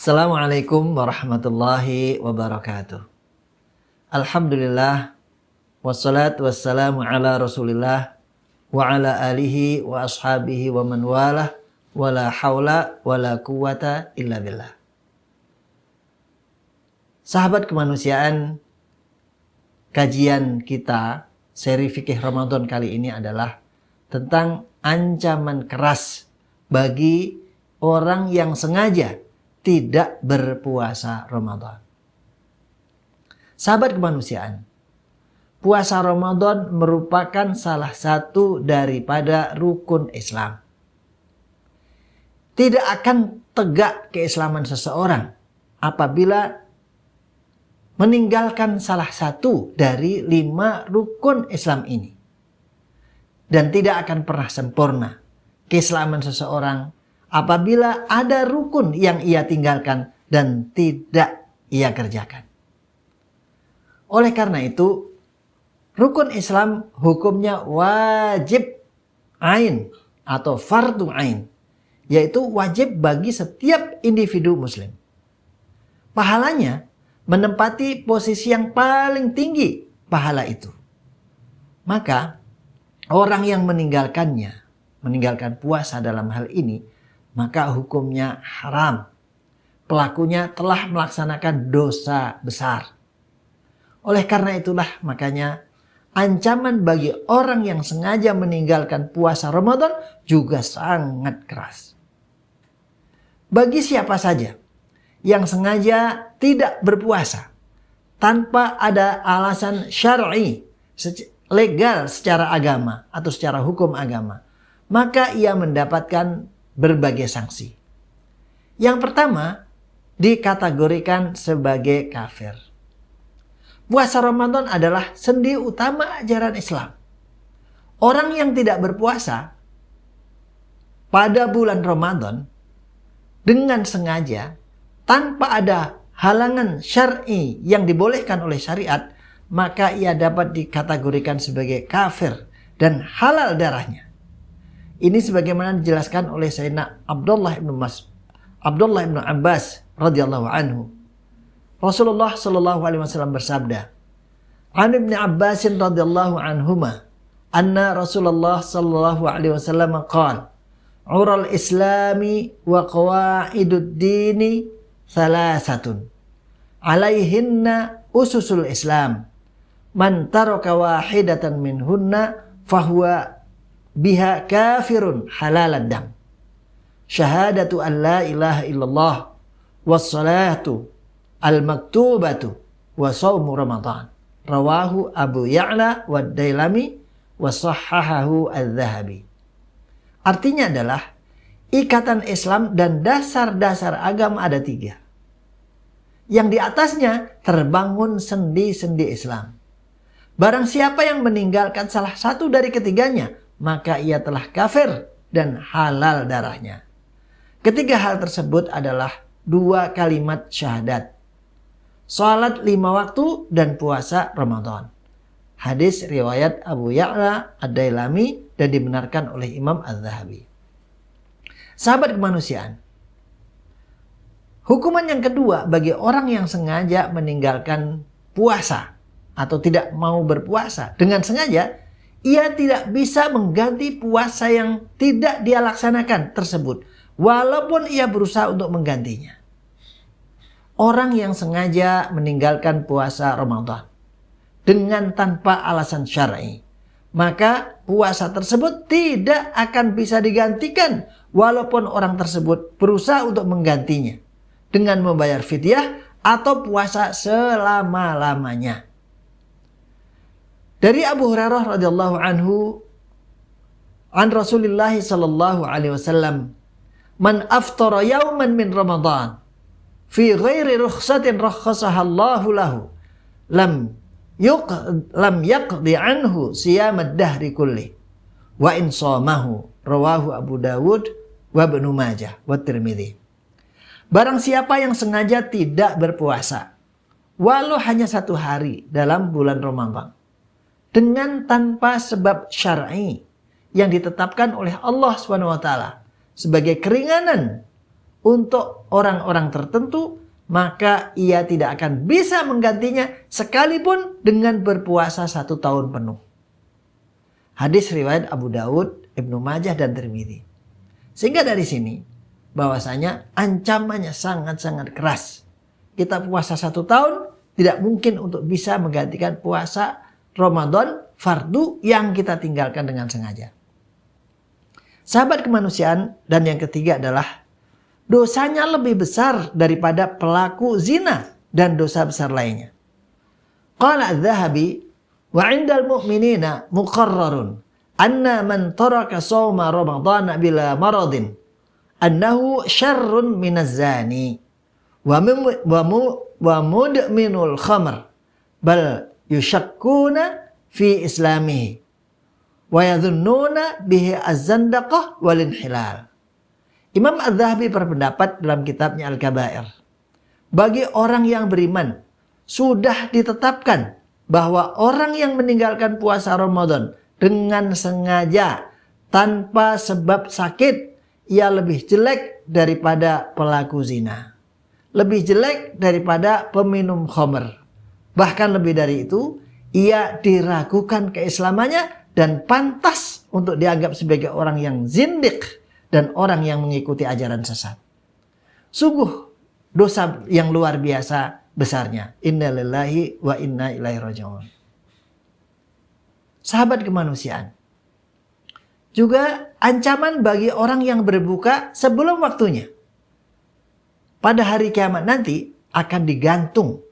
Assalamualaikum warahmatullahi wabarakatuh. Alhamdulillah, wassalatu wassalamu ala rasulillah wa ala alihi wa ashabihi wa man walah, wa la hawla wa la quwata illa billah. Sahabat kemanusiaan, kajian kita seri fikih Ramadan kali ini adalah tentang ancaman keras bagi orang yang sengaja tidak berpuasa Ramadan. Sahabat kemanusiaan, puasa Ramadan merupakan salah satu daripada rukun Islam. Tidak akan tegak keislaman seseorang apabila meninggalkan salah satu dari 5 rukun Islam ini. Dan tidak akan pernah sempurna keislaman seseorang apabila ada rukun yang ia tinggalkan dan tidak ia kerjakan. Oleh karena itu, rukun Islam hukumnya wajib ain atau fardu ain, yaitu wajib bagi setiap individu muslim. Pahalanya menempati posisi yang paling tinggi pahala itu. Maka orang yang meninggalkan puasa dalam hal ini, maka hukumnya haram. Pelakunya telah melaksanakan dosa besar. Oleh karena itulah makanya ancaman bagi orang yang sengaja meninggalkan puasa Ramadan juga sangat keras. Bagi siapa saja yang sengaja tidak berpuasa tanpa ada alasan syar'i, legal secara agama atau secara hukum agama, maka ia mendapatkan berbagai sanksi. Yang pertama, dikategorikan sebagai kafir. Puasa Ramadan adalah sendi utama ajaran Islam. Orang yang tidak berpuasa pada bulan Ramadan dengan sengaja tanpa ada halangan syar'i yang dibolehkan oleh syariat, maka ia dapat dikategorikan sebagai kafir dan halal darahnya. Ini sebagaimana dijelaskan oleh Sayyidina Abdullah ibn Abbas radhiyallahu anhu. Rasulullah sallallahu alaihi wasallam bersabda, "An Ibn Abbas radhiyallahu anhuma, anna Rasulullah sallallahu alaihi wasallam qala, 'Ural islami wa qawaidud dini thalathatun. 'Alaihinna ususul Islam. Man taraka wahidatan minhunna fahuwa biha kafirun halalad dam. Syahadatu an la ilaha illallah wassalatu al-maktubatu wa shaumu Ramadan. Rawahu Abu Ya'la wa Dailami wa sahhahahu al-Dhahabi." Artinya adalah ikatan Islam dan dasar-dasar agama ada 3. Yang di atasnya terbangun sendi-sendi Islam. Barang siapa yang meninggalkan salah satu dari ketiganya, maka ia telah kafir dan halal darahnya. Ketiga hal tersebut adalah 2 kalimat syahadat, salat 5 waktu, dan puasa Ramadan. Hadis riwayat Abu Ya'la Ad-Dailami dan dibenarkan oleh Imam Az-Zahabi. Sahabat kemanusiaan, hukuman yang kedua bagi orang yang sengaja meninggalkan puasa atau tidak mau berpuasa dengan sengaja, ia tidak bisa mengganti puasa yang tidak dia laksanakan tersebut, walaupun ia berusaha untuk menggantinya. Orang yang sengaja meninggalkan puasa Ramadan dengan tanpa alasan syar'i, maka puasa tersebut tidak akan bisa digantikan walaupun orang tersebut berusaha untuk menggantinya dengan membayar fidyah atau puasa selama-lamanya. Dari Abu Hurairah radhiyallahu anhu, an Rasulullah sallallahu alaihi wasallam, "Man aftara yawman min Ramadan fi ghairi rukhsatin rakhasaha Allahu lahu, lam yaqdi anhu siyam ad-dahri kulli wa in shamahu." Rawahu Abu Dawud wa Ibnu Majah wa Tirmidzi. Barang siapa yang sengaja tidak berpuasa walau hanya 1 hari dalam bulan Ramadan dengan tanpa sebab syar'i yang ditetapkan oleh Allah SWT sebagai keringanan untuk orang-orang tertentu, maka ia tidak akan bisa menggantinya sekalipun dengan berpuasa 1 tahun penuh. Hadis riwayat Abu Daud, Ibnu Majah, dan Tirmidzi. Sehingga dari sini bahwasanya ancamannya sangat-sangat keras. Kita puasa 1 tahun tidak mungkin untuk bisa menggantikan puasa Ramadan fardu yang kita tinggalkan dengan sengaja. Sahabat kemanusiaan, dan yang ketiga adalah dosanya lebih besar daripada pelaku zina dan dosa besar lainnya. Qala adz-Dzahabi wa 'indal mu'minina muqarrarun anna man taraka shauma ramadhana bila maradin annahu syarrun minaz zani wa mudminul khamr bal yushakkuna fi islamihi wa yadhunnuna bihi az-zandaqah wal inhilal. Imam adz-Dzahabi berpendapat dalam kitabnya Al-Kabair, bagi orang yang beriman sudah ditetapkan bahwa orang yang meninggalkan puasa Ramadan dengan sengaja tanpa sebab sakit, ia lebih jelek daripada pelaku zina, lebih jelek daripada peminum khamr. Bahkan lebih dari itu, ia diragukan keislamannya dan pantas untuk dianggap sebagai orang yang zindik dan orang yang mengikuti ajaran sesat. Sungguh dosa yang luar biasa besarnya. Inna lillahi wa inna ilaihi raji'un. Sahabat kemanusiaan, juga ancaman bagi orang yang berbuka sebelum waktunya. Pada hari kiamat nanti akan digantung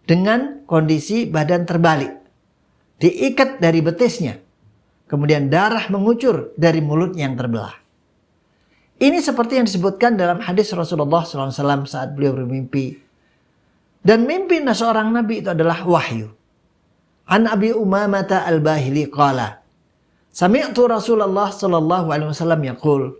dengan kondisi badan terbalik, diikat dari betisnya, kemudian darah mengucur dari mulutnya yang terbelah. Ini seperti yang disebutkan dalam hadis Rasulullah SAW saat beliau bermimpi. Dan mimpi seorang nabi itu adalah wahyu. An Abi Umamah al-Bahili qala, sami'tu Rasulullah sallallahu alaihi wasallam yaqul,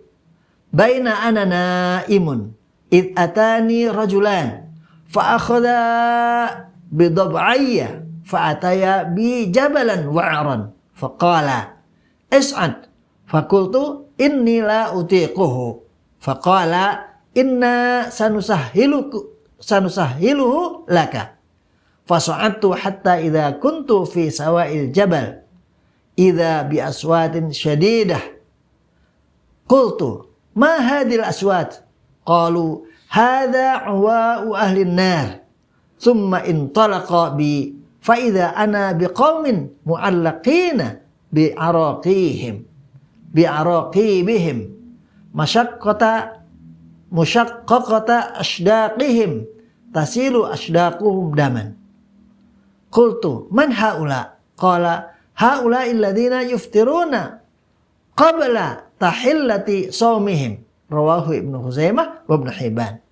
baina ana naimun id atani rajulan fa akhadha bi dab'ayya fa ataya bi jabalan wa'ran fa qala is'ad fa qultu inni la utiquhu fa qala inna sanusahhiluhu laka fa sa'adtu hatta idza kuntu fi sawa'il jabal idza bi aswatin syadidah qultu ma hadhil aswat qalu hadha uwa'u ahli an-nar thumma intalaqa bi fa idza ana biqaumin mu'allaqina bi'araqihim musyaqqaqata ashdaqihim tasilu ashdaquhum daman. Qultu man haula? Qala haula alladhina yuftiruna qabla tahillati shaumihim. Rawahu Ibnu Khuzaimah wa Ibnu Hibban.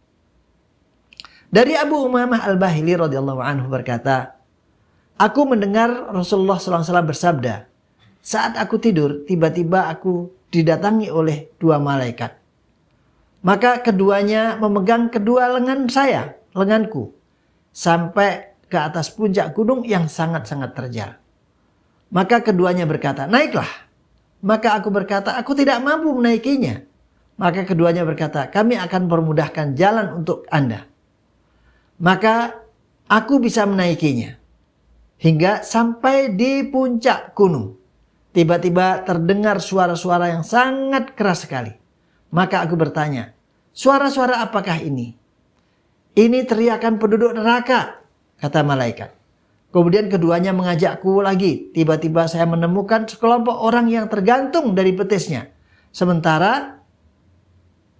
Dari Abu Umamah al-Bahili radhiyallahu anhu berkata, aku mendengar Rasulullah SAW bersabda, saat aku tidur tiba-tiba aku didatangi oleh 2 malaikat. Maka keduanya memegang kedua lenganku sampai ke atas puncak gunung yang sangat-sangat terjal. Maka keduanya berkata, naiklah. Maka aku berkata, aku tidak mampu menaikinya. Maka keduanya berkata, kami akan permudahkan jalan untuk Anda. Maka aku bisa menaikinya. Hingga sampai di puncak gunung. Tiba-tiba terdengar suara-suara yang sangat keras sekali. Maka aku bertanya, suara-suara apakah ini? Ini teriakan penduduk neraka, kata malaikat. Kemudian keduanya mengajakku lagi. Tiba-tiba saya menemukan sekelompok orang yang tergantung dari betisnya. Sementara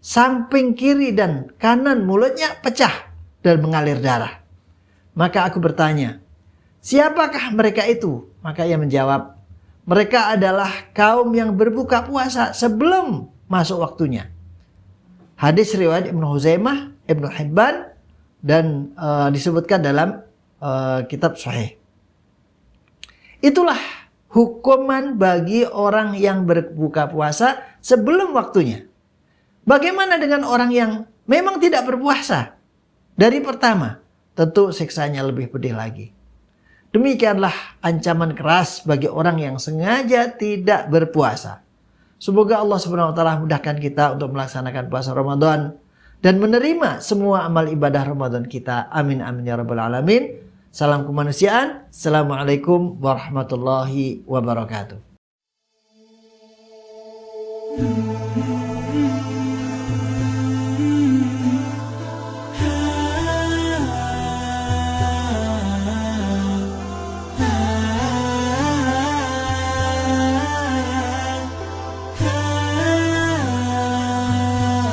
samping kiri dan kanan mulutnya pecah dan mengalir darah. Maka aku bertanya, siapakah mereka itu? Maka ia menjawab, mereka adalah kaum yang berbuka puasa sebelum masuk waktunya. Hadis riwayat Ibnu Khuzaimah, Ibnu Hibban, dan disebutkan dalam kitab Sahih. Itulah hukuman bagi orang yang berbuka puasa sebelum waktunya. Bagaimana dengan orang yang memang tidak berpuasa dari pertama? Tentu siksanya lebih pedih lagi. Demikianlah ancaman keras bagi orang yang sengaja tidak berpuasa. Semoga Allah Subhanahu wa taala mudahkan kita untuk melaksanakan puasa Ramadan dan menerima semua amal ibadah Ramadan kita. Amin amin ya rabbal alamin. Salam kemanusiaan. Assalamualaikum warahmatullahi wabarakatuh.